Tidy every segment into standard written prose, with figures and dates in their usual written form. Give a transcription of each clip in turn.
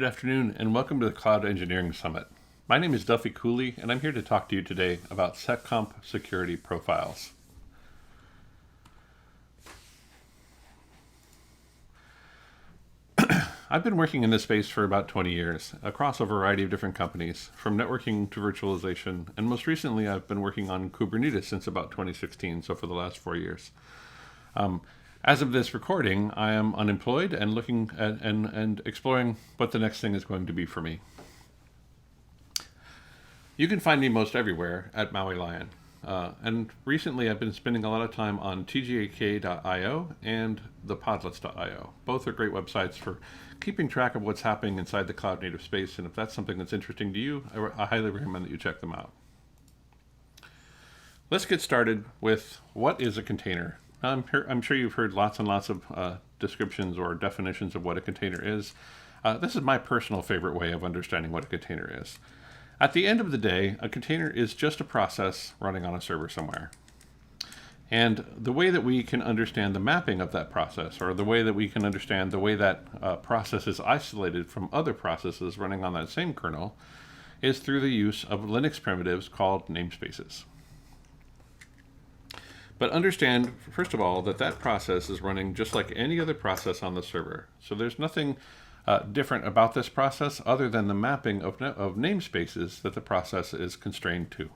Good afternoon, and welcome to the Cloud Engineering Summit. My name is Duffy Cooley, and I'm here to talk to you today about Seccomp security profiles. I've been working in this space for about 20 years, across a variety of different companies, from networking to virtualization, and most recently I've been working on Kubernetes since about 2016, so for the last 4 years. As of this recording, I am unemployed and looking at and exploring what the next thing is going to be for me. You can find me most everywhere at Maui Lion. And recently I've been spending a lot of time on tgak.io and thepodlets.io. Both are great websites for keeping track of what's happening inside the cloud native space, and if that's something that's interesting to you, I highly recommend that you check them out. Let's get started with what is a container. I'm sure you've heard lots and lots of descriptions or definitions of what a container is. This is my personal favorite way of understanding what a container is. At the end of the day, a container is just a process running on a server somewhere. And the way that we can understand the mapping of that process, or the way that we can understand the way that process is isolated from other processes running on that same kernel, is through the use of Linux primitives called namespaces. But understand, first of all, that that process is running just like any other process on the server. So there's nothing different about this process other than the mapping of namespaces that the process is constrained to.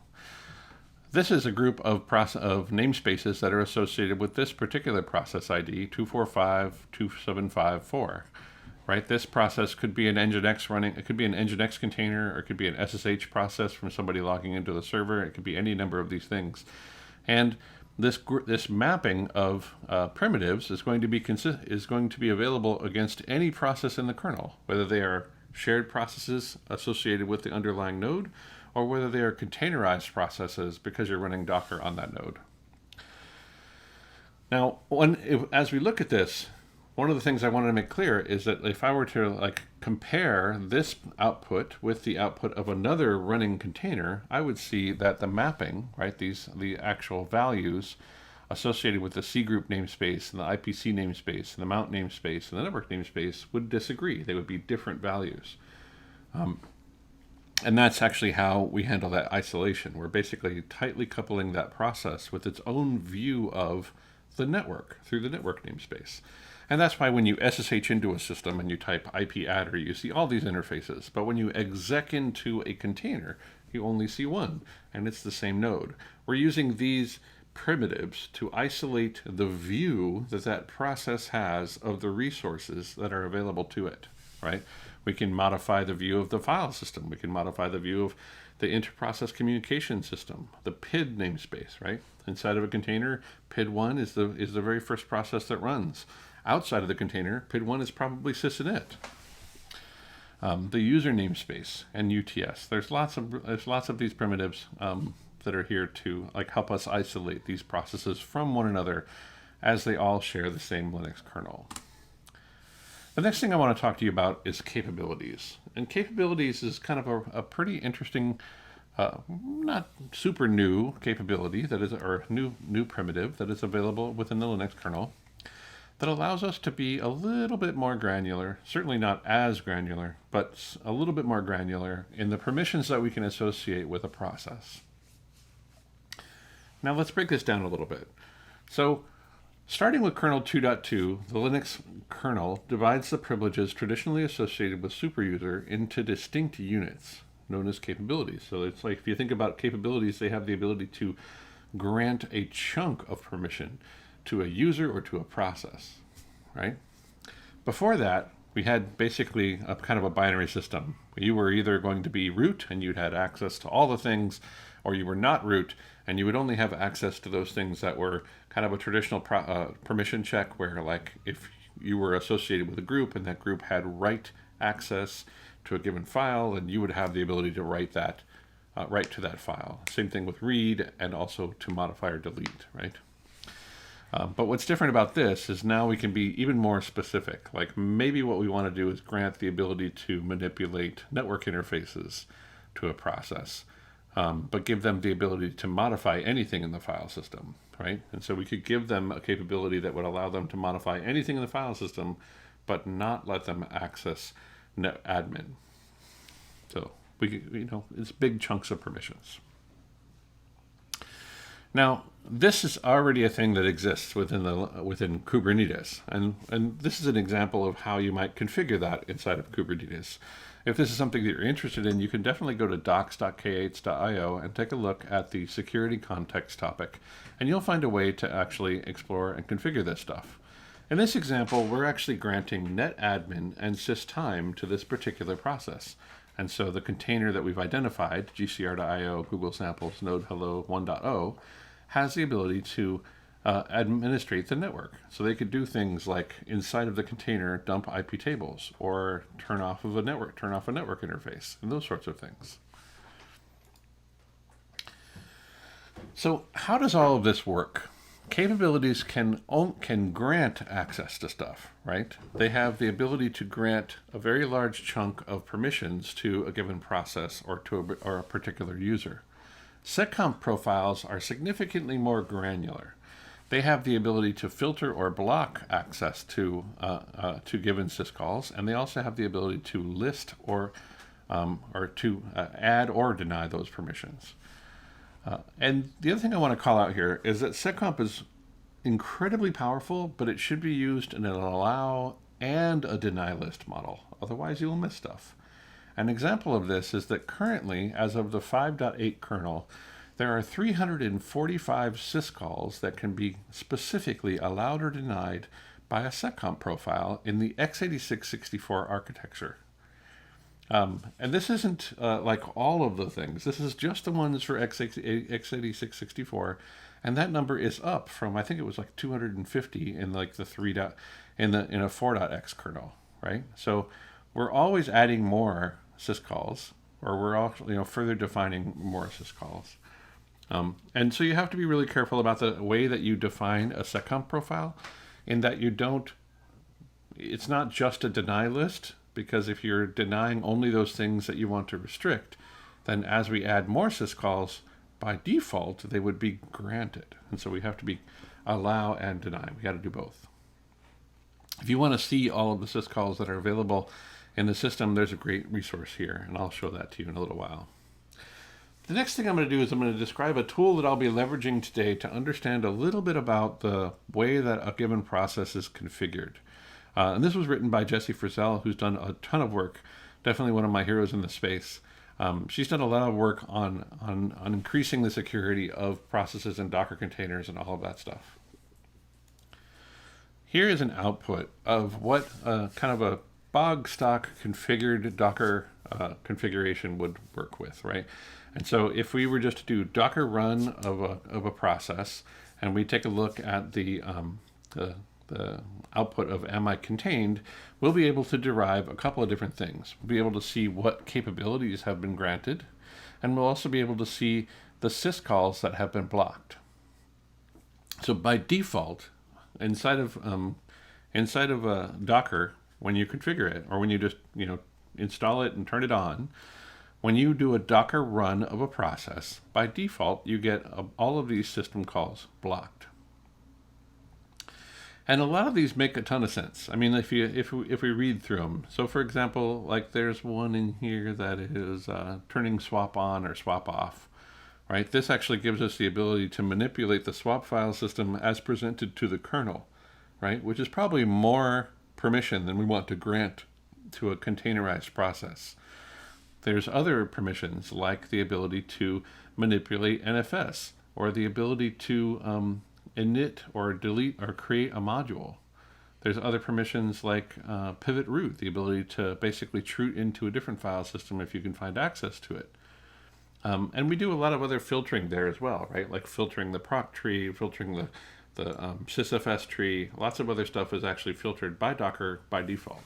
This is a group of namespaces that are associated with this particular process ID, 2452754. Right? This process could be an Nginx running, it could be an Nginx container, or it could be an SSH process from somebody logging into the server. It could be any number of these things. And this mapping of primitives is going to be available against any process in the kernel, whether they are shared processes associated with the underlying node, or whether they are containerized processes because you're running Docker on that node. Now, as we look at this, one of the things I wanted to make clear is that if I were to compare this output with the output of another running container, I would see that the mapping, right, the actual values associated with the cgroup namespace and the IPC namespace and the mount namespace and the network namespace would disagree. They would be different values. And that's actually how we handle that isolation. We're basically tightly coupling that process with its own view of the network through the network namespace. And that's why when you SSH into a system and you type IP adder, you see all these interfaces. But when you exec into a container, you only see one, and it's the same node. We're using these primitives to isolate the view that that process has of the resources that are available to it, right? We can modify the view of the file system. We can modify the view of the inter-process communication system, the PID namespace, right? Inside of a container, PID1 is the very first process that runs. Outside of the container, PID1 is probably sysinit. The user namespace and UTS. There's lots of these primitives that are here to help us isolate these processes from one another, as they all share the same Linux kernel. The next thing I want to talk to you about is capabilities. And capabilities is kind of a pretty interesting, not super new capability or new primitive that is available within the Linux kernel, that allows us to be a little bit more granular, certainly not as granular, but a little bit more granular in the permissions that we can associate with a process. Now let's break this down a little bit. So starting with kernel 2.2, the Linux kernel divides the privileges traditionally associated with superuser into distinct units, known as capabilities. So it's like, if you think about capabilities, they have the ability to grant a chunk of permission to a user or to a process, right? Before that, we had basically a kind of a binary system. You were either going to be root and you'd had access to all the things, or you were not root and you would only have access to those things that were kind of a traditional permission check, where if you were associated with a group and that group had write access to a given file, and you would have the ability to write to that file. Same thing with read, and also to modify or delete, right? But what's different about this is now we can be even more specific. Maybe what we want to do is grant the ability to manipulate network interfaces to a process, but give them the ability to modify anything in the file system, right? And so we could give them a capability that would allow them to modify anything in the file system, but not let them access net admin. So it's big chunks of permissions. Now, this is already a thing that exists within Kubernetes, and this is an example of how you might configure that inside of Kubernetes. If this is something that you're interested in, you can definitely go to docs.k8s.io and take a look at the security context topic, and you'll find a way to actually explore and configure this stuff. In this example, we're actually granting net admin and systime to this particular process. And so the container that we've identified, gcr.io, Google Samples, Node Hello 1.0, has the ability to administrate the network. So they could do things like inside of the container, dump IP tables, or turn off a network interface, and those sorts of things. So how does all of this work? Capabilities can grant access to stuff, right? They have the ability to grant a very large chunk of permissions to a given process or to a particular user. Seccomp profiles are significantly more granular. They have the ability to filter or block access to given syscalls, and they also have the ability to list or to add or deny those permissions. And the other thing I want to call out here is that Seccomp is incredibly powerful, but it should be used in an allow and a deny list model. Otherwise, you'll miss stuff. An example of this is that currently, as of the 5.8 kernel, there are 345 syscalls that can be specifically allowed or denied by a Seccomp profile in the x86-64 architecture. And this isn't like all of the things. This is just the ones for x86-64, and that number is up from, I think it was like 250 in like the in a 4.x kernel, right? So we're always adding more syscalls, or we're also further defining more syscalls. And so you have to be really careful about the way that you define a Seccomp profile, in that it's not just a deny list, because if you're denying only those things that you want to restrict, then as we add more syscalls, by default, they would be granted. And so we have to be allow and deny. We got to do both. If you want to see all of the syscalls that are available in the system, there's a great resource here, and I'll show that to you in a little while. The next thing I'm going to do is I'm going to describe a tool that I'll be leveraging today to understand a little bit about the way that a given process is configured. And this was written by Jessie Frizzell, who's done a ton of work, definitely one of my heroes in the space. She's done a lot of work on increasing the security of processes and Docker containers and all of that stuff. Here is an output of what kind of a bog stock configured Docker configuration would work with, right? And so if we were just to do Docker run of a process, and we take a look at the output of mi contained, we'll be able to derive a couple of different things. We'll be able to see what capabilities have been granted, and we'll also be able to see the syscalls that have been blocked. So by default, inside of Docker, when you configure it, or when you just install it and turn it on, when you do a Docker run of a process, by default you get all of these system calls blocked. And a lot of these make a ton of sense. I mean, if we read through them. So for example, like there's one in here that is turning swap on or swap off, right? This actually gives us the ability to manipulate the swap file system as presented to the kernel, right? Which is probably more permission than we want to grant to a containerized process. There's other permissions like the ability to manipulate NFS, or the ability to init or delete or create a module. There's other permissions like pivot root, the ability to basically root into a different file system if you can find access to it. And we do a lot of other filtering there as well, right? Like filtering the proc tree, filtering the sysfs tree. Lots of other stuff is actually filtered by Docker by default.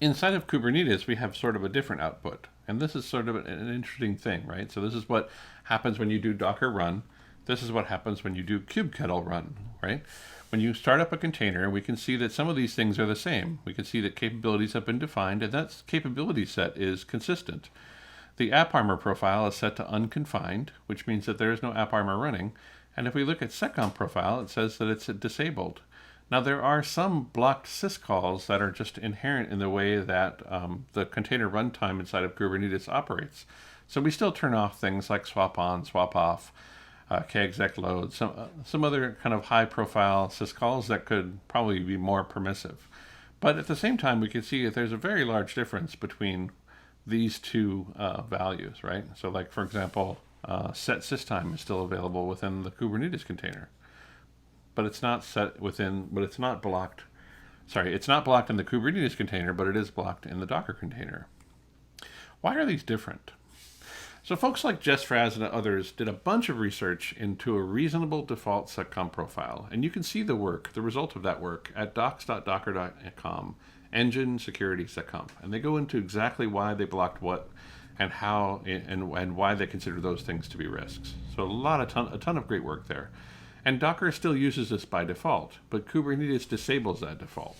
Inside of Kubernetes, we have sort of a different output. And this is sort of an interesting thing, right? So this is what happens when you do Docker run. This is what happens when you do kubectl run, right? When you start up a container, we can see that some of these things are the same. We can see that capabilities have been defined, and that capability set is consistent. The AppArmor profile is set to unconfined, which means that there is no AppArmor running. And if we look at Seccomp profile, it says that it's disabled. Now there are some blocked syscalls that are just inherent in the way that the container runtime inside of Kubernetes operates. So we still turn off things like swap on, swap off, kexec load, some other kind of high profile syscalls that could probably be more permissive. But at the same time, we can see that there's a very large difference between these two values, right? So like, for example, set systime is still available within the Kubernetes container, but it's not it's not blocked. Sorry, it's not blocked in the Kubernetes container, but it is blocked in the Docker container. Why are these different? So folks like Jess Fraz and others did a bunch of research into a reasonable default seccomp profile, and you can see the result of that work at docs.docker.com, engine security seccomp, and they go into exactly why they blocked what and how and why they consider those things to be risks. So a ton of great work there. And Docker still uses this by default, but Kubernetes disables that default.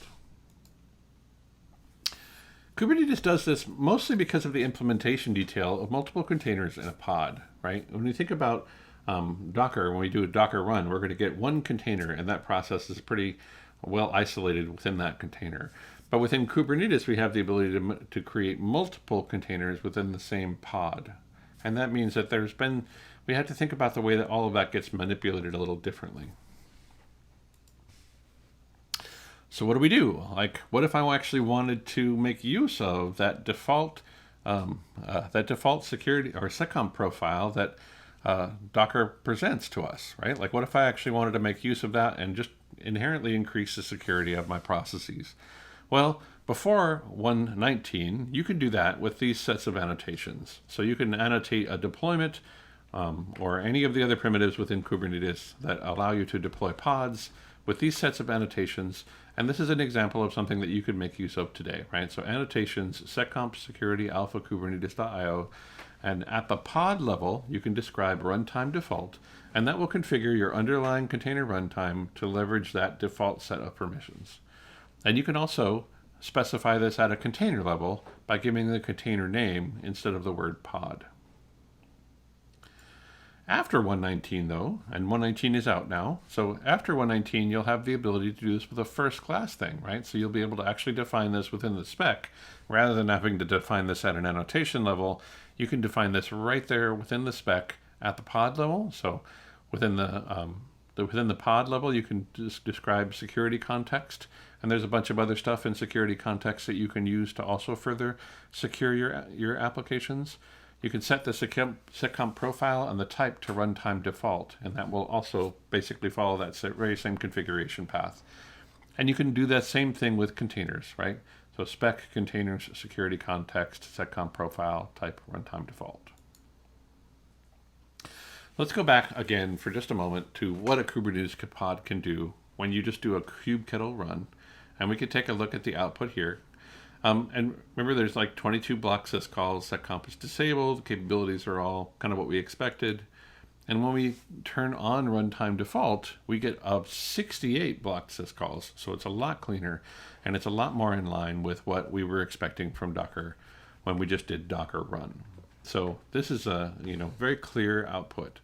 Kubernetes does this mostly because of the implementation detail of multiple containers in a pod, right? When you think about Docker, when we do a Docker run, we're going to get one container, and that process is pretty well isolated within that container. But within Kubernetes, we have the ability to create multiple containers within the same pod. And that means that we have to think about the way that all of that gets manipulated a little differently. So what do we do? Like, what if I actually wanted to make use of that default security or seccomp profile that Docker presents to us, right? Like, what if I actually wanted to make use of that and just inherently increase the security of my processes? Well, before 1.19, you can do that with these sets of annotations. So you can annotate a deployment or any of the other primitives within Kubernetes that allow you to deploy pods with these sets of annotations. And this is an example of something that you could make use of today, right? So annotations, seccomp security alpha kubernetes.io, and at the pod level, you can describe runtime default, and that will configure your underlying container runtime to leverage that default set of permissions. And you can also specify this at a container level by giving the container name instead of the word pod. After 1.19 though, and 1.19 is out now, so after 1.19 you'll have the ability to do this with a first class thing, right? So you'll be able to actually define this within the spec, rather than having to define this at an annotation level. You can define this right there within the spec at the pod level. So within the pod level, you can just describe security context, and there's a bunch of other stuff in security context that you can use to also further secure your applications. You can set the seccomp profile and the type to runtime default, and that will also basically follow that very same configuration path. And you can do that same thing with containers, right? So spec, containers, security context, seccomp profile, type, runtime default. Let's go back again for just a moment to what a Kubernetes pod can do when you just do a kubectl run. And we could take a look at the output here. And remember, there's like 22 block syscalls. Seccomp is disabled. Capabilities are all kind of what we expected. And when we turn on runtime default, we get 68 block syscalls. So it's a lot cleaner, and it's a lot more in line with what we were expecting from Docker when we just did Docker run. So this is a very clear output.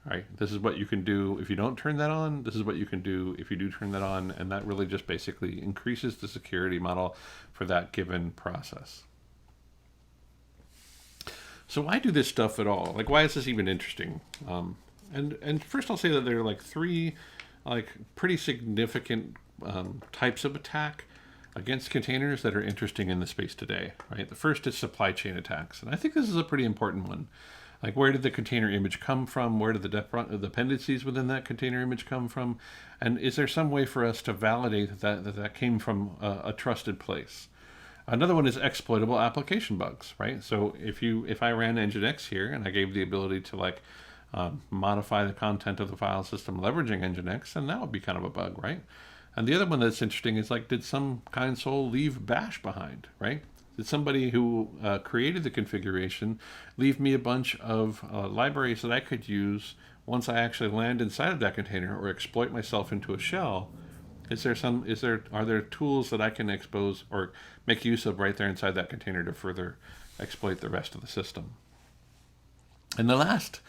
Right? This is what you can do if you don't turn that on. This is what you can do if you do turn that on. And that really just basically increases the security model for that given process. So why do this stuff at all? Like, why is this even interesting? And first I'll say that there are like three pretty significant types of attack against containers that are interesting in the space today. Right? The first is supply chain attacks. And I think this is a pretty important one. Like, where did the container image come from? Where did the dependencies within that container image come from? And is there some way for us to validate that came from a trusted place? Another one is exploitable application bugs, right? So if I ran Nginx here and I gave the ability to modify the content of the file system leveraging Nginx, then that would be kind of a bug, right? And the other one that's interesting is did some kind soul leave bash behind, right? Did somebody who created the configuration leave me a bunch of libraries that I could use once I actually land inside of that container or exploit myself into a shell? Are there tools that I can expose or make use of right there inside that container to further exploit the rest of the system? And the last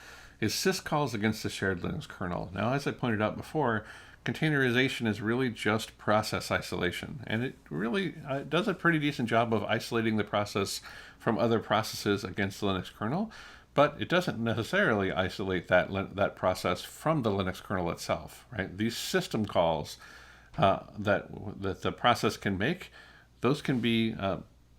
is syscalls against the shared Linux kernel. Now, as I pointed out before, containerization is really just process isolation, and it really does a pretty decent job of isolating the process from other processes against the Linux kernel, but it doesn't necessarily isolate that process from the Linux kernel itself, right? These system calls that the process can make, those can be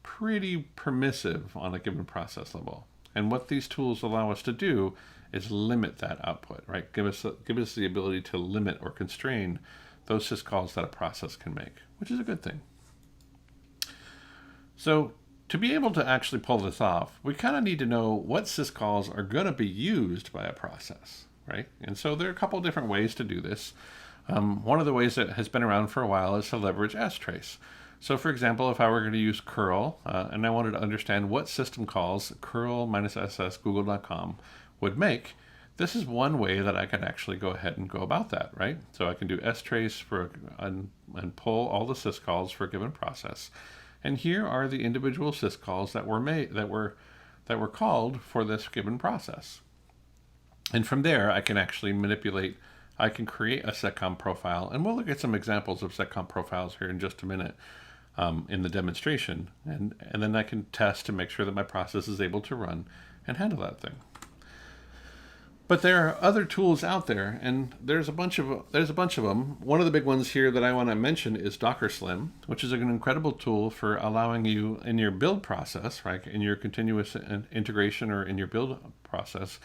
pretty permissive on a given process level. And what these tools allow us to do is limit that output, right? Give us the ability to limit or constrain those syscalls that a process can make, which is a good thing. So to be able to actually pull this off, we kind of need to know what syscalls are going to be used by a process, right? And so there are a couple different ways to do this. One of the ways that has been around for a while is to leverage strace. So for example, if I were going to use curl and I wanted to understand what system calls curl-ss google.com would make, this is one way that I can actually go ahead and go about that, right? So I can do strace and pull all the syscalls for a given process. And here are the individual syscalls that were called for this given process. And from there, I can actually manipulate. I can create a seccomp profile, and we'll look at some examples of seccomp profiles here in just a minute in the demonstration, and then I can test to make sure that my process is able to run and handle that thing. But there are other tools out there, and there's a bunch of them. One of the big ones here that I want to mention is Docker Slim, which is an incredible tool for allowing you in your build process, right, in your continuous integration or in your build process,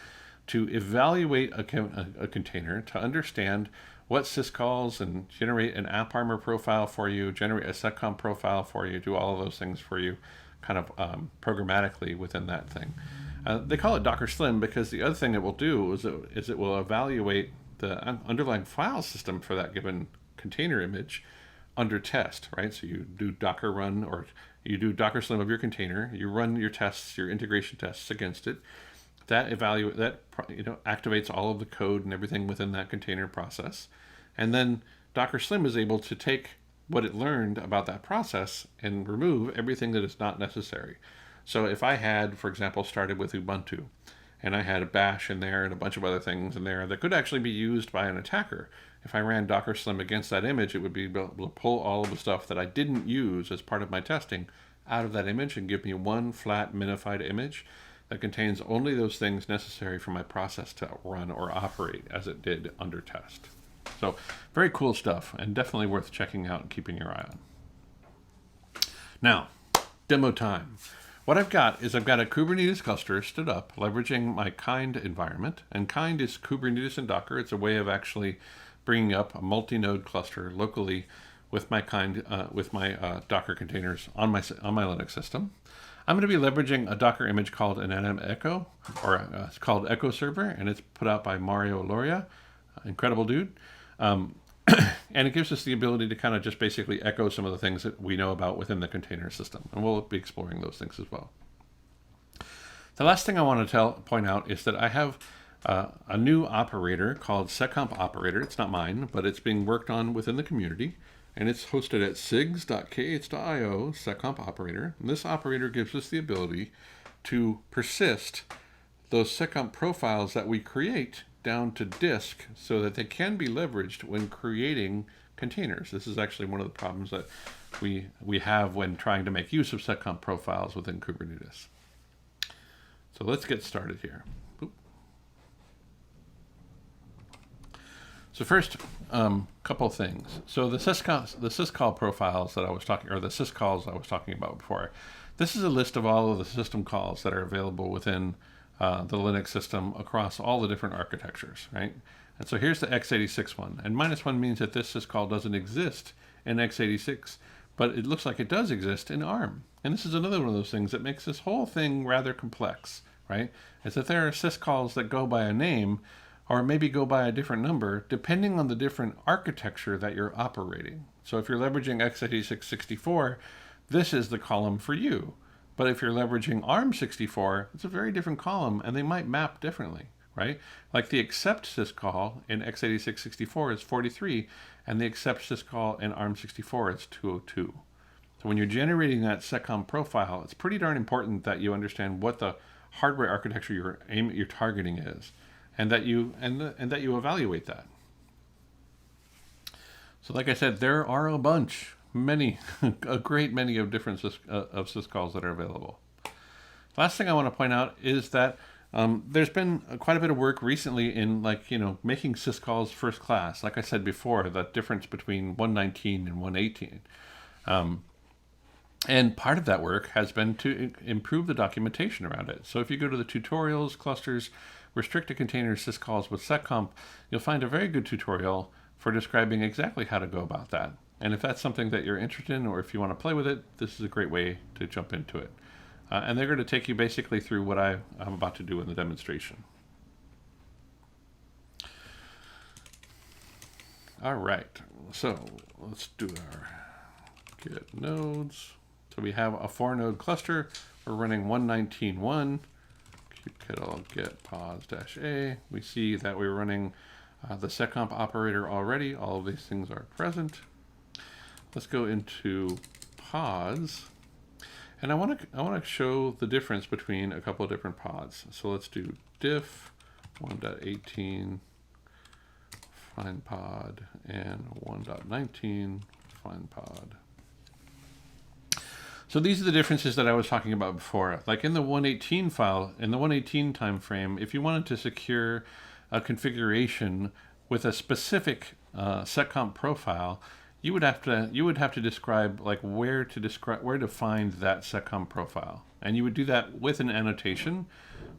to evaluate a container, to understand what syscalls and generate an AppArmor profile for you, generate a seccomp profile for you, do all of those things for you kind of programmatically within that thing. They call it Docker Slim because the other thing it will do is it will evaluate the underlying file system for that given container image under test, right? So you do Docker run, or you do Docker Slim of your container, you run your tests, your integration tests against it. That activates all of the code and everything within that container process. And then Docker Slim is able to take what it learned about that process and remove everything that is not necessary. So if I had, for example, started with Ubuntu, and I had a bash in there and a bunch of other things in there that could actually be used by an attacker, if I ran Docker Slim against that image, it would be able to pull all of the stuff that I didn't use as part of my testing out of that image and give me one flat minified image that contains only those things necessary for my process to run or operate as it did under test. So very cool stuff, and definitely worth checking out and keeping your eye on. Now, demo time. What I've got is a Kubernetes cluster stood up leveraging my Kind environment, and Kind is Kubernetes and Docker. It's a way of actually bringing up a multi-node cluster locally with my Docker containers on my Linux system. I'm going to be leveraging a Docker image called an NM Echo, or it's called Echo Server, and it's put out by Mario Loria, incredible dude. And it gives us the ability to kind of just basically echo some of the things that we know about within the container system. And we'll be exploring those things as well. The last thing I want to point out is that I have a new operator called Seccomp operator. It's not mine, but it's being worked on within the community. And it's hosted at sigs.kh.io, Seccomp operator. And this operator gives us the ability to persist those Seccomp profiles that we create down to disk so that they can be leveraged when creating containers. This is actually one of the problems that we have when trying to make use of Seccomp profiles within Kubernetes. So let's get started here. So first, couple things. So the syscall profiles that I was talking, or the syscalls I was talking about before, this is a list of all of the system calls that are available within the Linux system across all the different architectures, right? And so here's the x86 one, and -1 means that this syscall doesn't exist in x86, but it looks like it does exist in ARM. And this is another one of those things that makes this whole thing rather complex, right? Is that there are syscalls that go by a name, or maybe go by a different number, depending on the different architecture that you're operating. So if you're leveraging x86-64, this is the column for you. But if you're leveraging ARM64, it's a very different column, and they might map differently, right? Like the accept syscall in x86-64 is 43, and the accept syscall in ARM64 is 202. So when you're generating that Seccomp profile, it's pretty darn important that you understand what the hardware architecture you're targeting is. and that you evaluate that. So like I said, there are a bunch, many, a great many of different syscalls that are available. Last thing I want to point out is that there's been quite a bit of work recently in making syscalls first class. Like I said before, the difference between 119 and 118. And part of that work has been to improve the documentation around it. So if you go to the tutorials, clusters, restricted containers, syscalls with Seccomp, you'll find a very good tutorial for describing exactly how to go about that. And if that's something that you're interested in, or if you want to play with it, this is a great way to jump into it. And they're going to take you basically through what I'm about to do in the demonstration. All right, so let's do our get nodes. So we have a 4-node cluster. We're running 119.1. kubectl get pods-a. We see that we're running the seccomp operator already. All of these things are present. Let's go into pods. And I want to show the difference between a couple of different pods. So let's do diff 1.18 find pod and 1.19 find pod. So these are the differences that I was talking about before. Like in the 118 file, in the 118 time frame, if you wanted to secure a configuration with a specific seccomp profile, you would have to describe where to find that seccomp profile, and you would do that with an annotation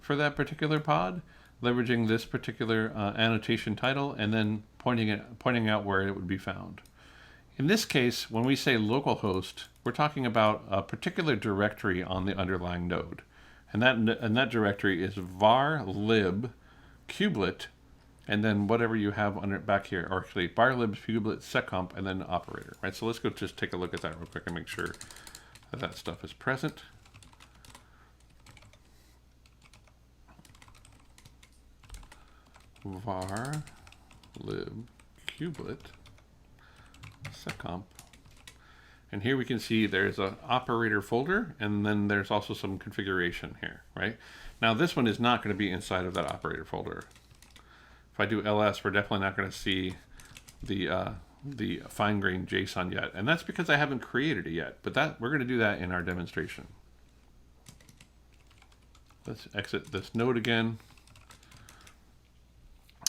for that particular pod, leveraging this particular annotation title, and then pointing out where it would be found. In this case, when we say localhost, we're talking about a particular directory on the underlying node, and that directory is var lib kubelet, and then whatever you have back here, or actually var lib kubelet seccomp, and then operator, right? So let's go just take a look at that real quick and make sure that that stuff is present. Var lib kubelet seccomp. And here we can see there's an operator folder, and then there's also some configuration here, right? Now this one is not going to be inside of that operator folder. If I do ls, we're definitely not going to see the fine-grained JSON yet, and that's because I haven't created it yet. But we're going to do that in our demonstration. Let's exit this node again.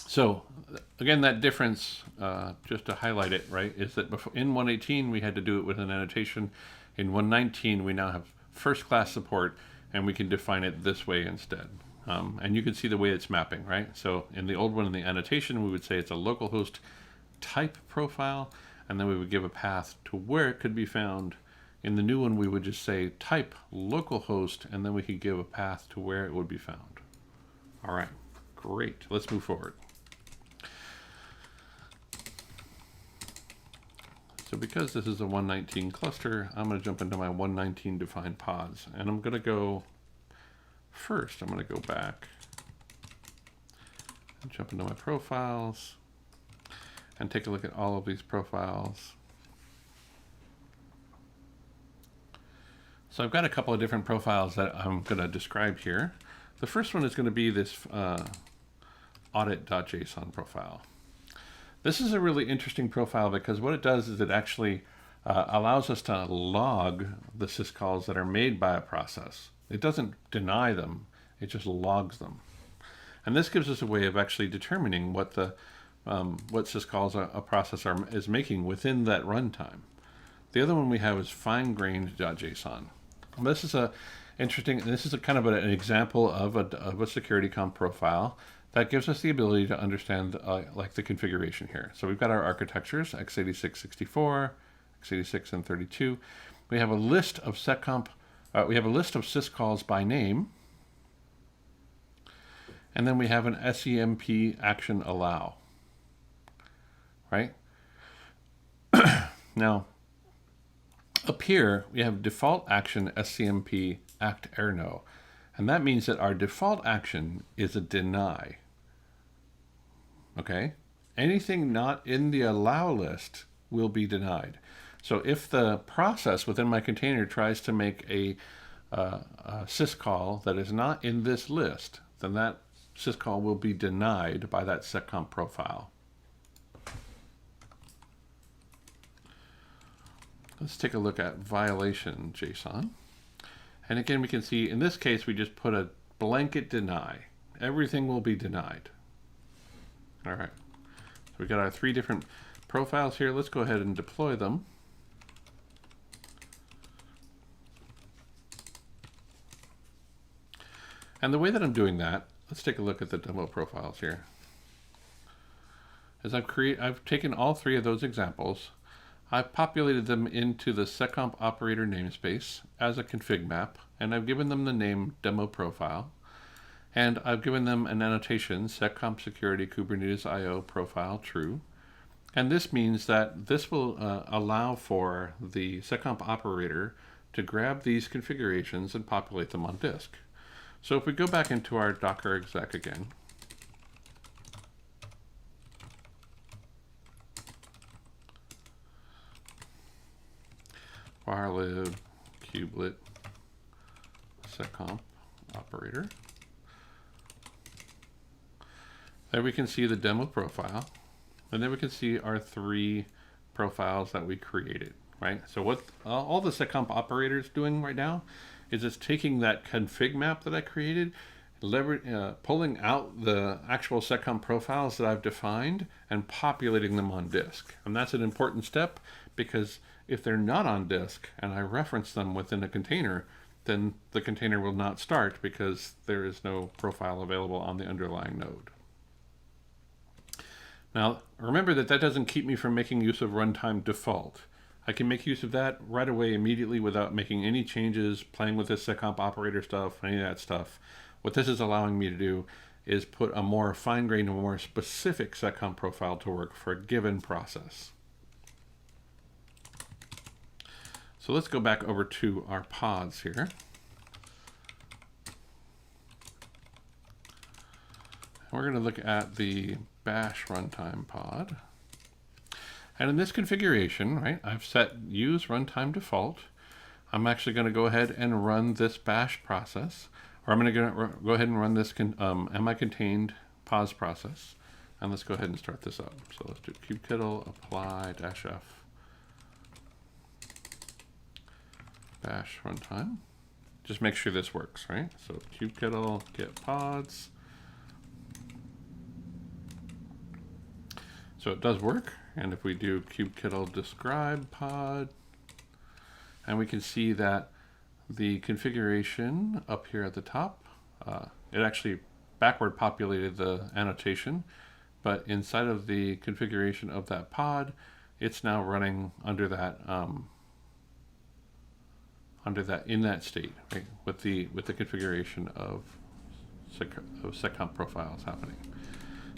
So again, that difference, just to highlight it, right, is that in 118 we had to do it with an annotation. In 119 we now have first-class support, and we can define it this way instead. And you can see the way it's mapping, right? So in the old one, in the annotation, we would say it's a localhost type profile, and then we would give a path to where it could be found. In the new one, we would just say type localhost, and then we could give a path to where it would be found. All right, great. Let's move forward. So because this is a 119 cluster, I'm going to jump into my 119 defined pods, and I'm going to go first. I'm going to go back and jump into my profiles and take a look at all of these profiles. So I've got a couple of different profiles that I'm going to describe here. The first one is going to be this audit.json profile. This is a really interesting profile because what it does is it actually allows us to log the syscalls that are made by a process. It doesn't deny them, it just logs them. And this gives us a way of actually determining what syscalls a process is making within that runtime. The other one we have is fine-grained.json. This is kind of an example of a security comp profile that gives us the ability to understand like the configuration here. So we've got our architectures, x86, 64, x86, and 32. We have a list of seccomp. We have a list of syscalls by name, and then we have an SEMP action allow, right? Now, up here, we have default action SCMP act errno, and that means that our default action is a deny, okay? Anything not in the allow list will be denied. So if the process within my container tries to make a syscall that is not in this list, then that syscall will be denied by that seccomp profile. Let's take a look at violation JSON. And again, we can see in this case, we just put a blanket deny. Everything will be denied. All right. So we got our 3 different profiles here. Let's go ahead and deploy them. And the way that I'm doing that, let's take a look at the demo profiles here. As I've taken all 3 of those examples, I've populated them into the seccomp operator namespace as a config map, and I've given them the name demo profile, and I've given them an annotation, seccomp security Kubernetes IO profile true. And this means that this will allow for the seccomp operator to grab these configurations and populate them on disk. So if we go back into our Docker exec again, varlib kubelet seccomp operator. There we can see the demo profile, and then we can see our 3 profiles that we created, right? So what all the seccomp operator is doing right now is it's taking that config map that I created, pulling out the actual seccomp profiles that I've defined and populating them on disk. And that's an important step, because if they're not on disk and I reference them within a container, then the container will not start because there is no profile available on the underlying node. Now, remember that doesn't keep me from making use of runtime default. I can make use of that right away immediately without making any changes, playing with this seccomp operator stuff, any of that stuff. What this is allowing me to do is put a more fine-grained, a more specific seccomp profile to work for a given process. So let's go back over to our pods here. We're going to look at the bash runtime pod. And in this configuration, right, I've set use runtime default. I'm actually going to go ahead and run this bash process, or I'm going to go ahead and run this mi contained pause process. And let's go ahead and start this up. So let's do kubectl apply -f bash runtime. Just make sure this works, right? So kubectl get pods. So it does work. And if we do kubectl describe pod, and we can see that the configuration up here at the top, it actually backward populated the annotation, but inside of the configuration of that pod, it's now running under that in that state, right? With the configuration of seccomp profiles happening.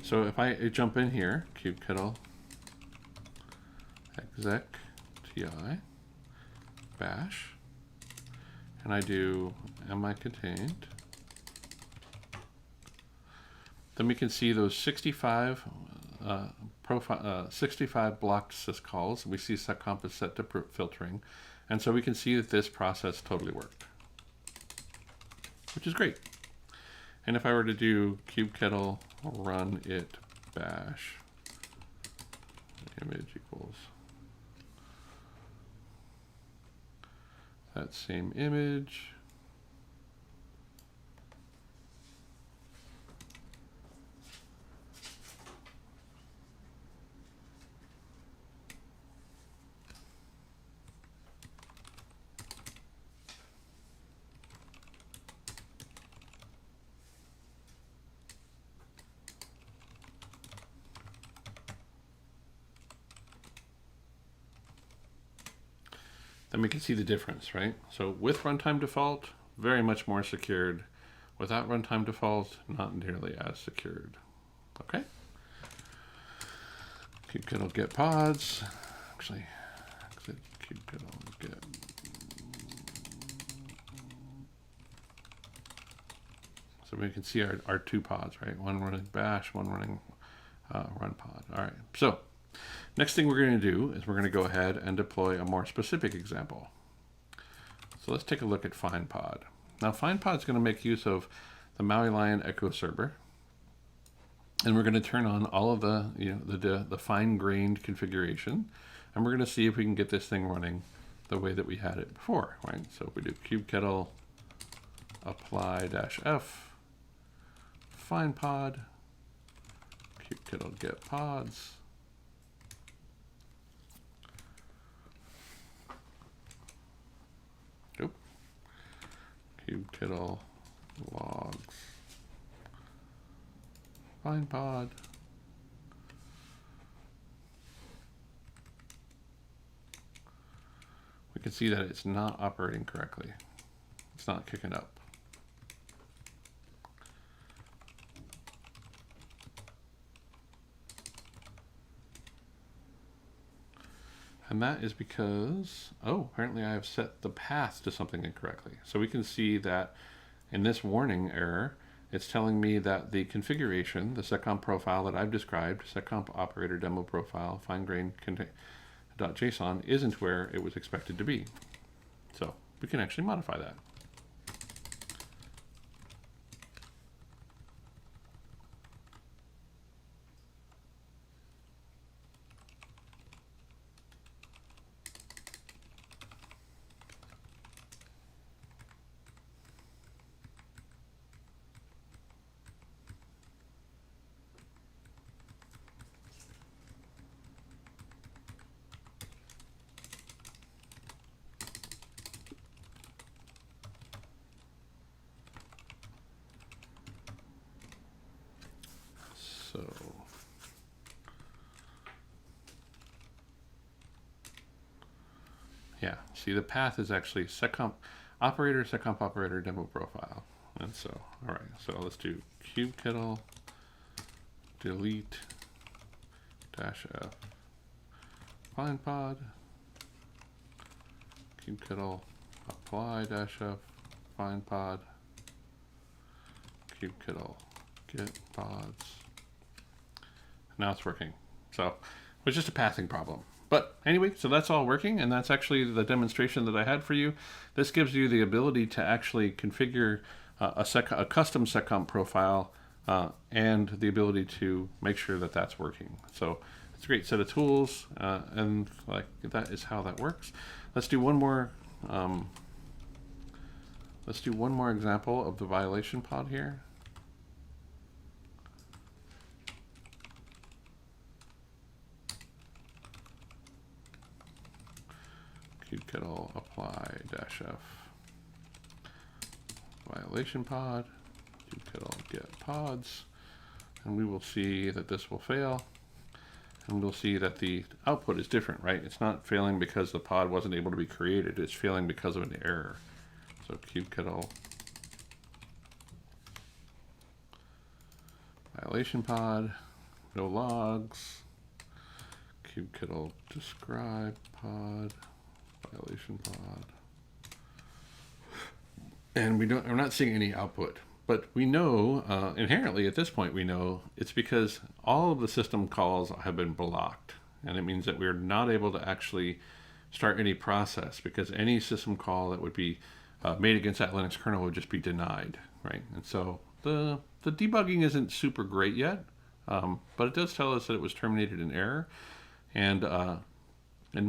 So if I jump in here, kubectl exec ti bash, and I do mi contained, then we can see those 65 65 blocked syscalls. We see seccomp is set to filtering, and so we can see that this process totally worked, which is great. And if I were to do kubectl run it bash image equals that same image, then we can see the difference, right? So with runtime default, very much more secured. Without runtime default, not nearly as secured. Okay. Kubectl get pods. Actually, kubectl get. So we can see our 2 pods, right? One running bash, one running run pod. All right. So next thing we're going to do is we're going to go ahead and deploy a more specific example. So let's take a look at FindPod. Now FindPod is going to make use of the Maui Lion Echo Server, And we're going to turn on all of the, the fine-grained configuration, and we're going to see if we can get this thing running the way that we had it before, right? So if we do kubectl apply-f find pod, kubectl get pods, kubectl logs find pod, we can see that it's not operating correctly. It's not kicking up. And that is because, apparently I have set the path to something incorrectly. So we can see that in this warning error, it's telling me that the configuration, the seccomp profile that I've described, seccomp operator demo profile, fine-grained.json, isn't where it was expected to be. So we can actually modify that. So yeah, see the path is actually seccomp operator demo profile. And so, all right, so let's do kubectl delete -f find pod, kubectl apply-f find pod, kubectl get pods. Now it's working. So it was just a pathing problem. But anyway, so that's all working, and that's actually the demonstration that I had for you. This gives you the ability to actually configure a custom seccomp profile and the ability to make sure that that's working. So it's a great set of tools, and like that is how that works. Let's do one more. Let's do one more example of the violation pod here. Kubectl apply-f violation pod, kubectl get pods, and we will see that this will fail, and we'll see that the output is different, right? It's not failing because the pod wasn't able to be created, it's failing because of an error. So kubectl violation pod, no logs, kubectl describe pod, violation pod, and we're not seeing any output, but we know inherently at this point we know it's because all of the system calls have been blocked, and it means that we're not able to actually start any process because any system call that would be made against that Linux kernel would just be denied, right? And so the debugging isn't super great yet, but it does tell us that it was terminated in error, and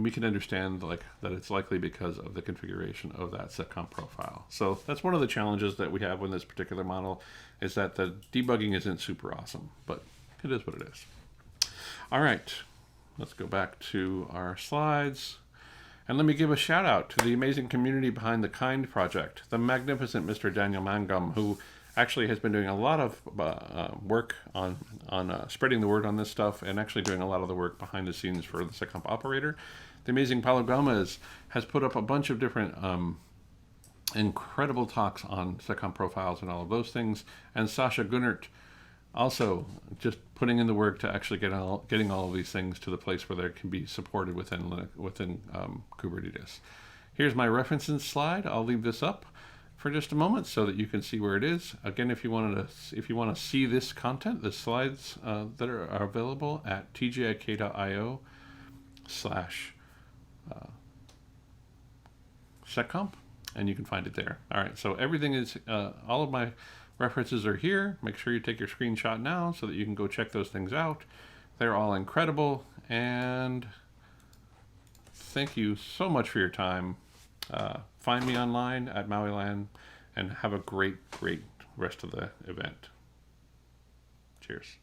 we can understand that it's likely because of the configuration of that seccomp profile. So that's one of the challenges that we have with this particular model, is that the debugging isn't super awesome, but it is what it is. All right, let's go back to our slides. And let me give a shout out to the amazing community behind the Kind project, the magnificent Mr. Daniel Mangum, who actually has been doing a lot of work on spreading the word on this stuff, and actually doing a lot of the work behind the scenes for the seccomp operator. The amazing Paulo Gomez has put up a bunch of different incredible talks on seccomp profiles and all of those things. And Sasha Gunnert also just putting in the work to actually getting all of these things to the place where they can be supported within Kubernetes. Here's my references slide. I'll leave this up for just a moment so that you can see where it is. Again, if you want to see this content, the slides that are available at tgik.io/seccomp, and you can find it there. All right, so everything is all of my References are here. Make sure you take your screenshot now so that you can go check those things out. They're all incredible, and thank you so much for your time. Find me online at Mauiland, and have a great rest of the event. Cheers.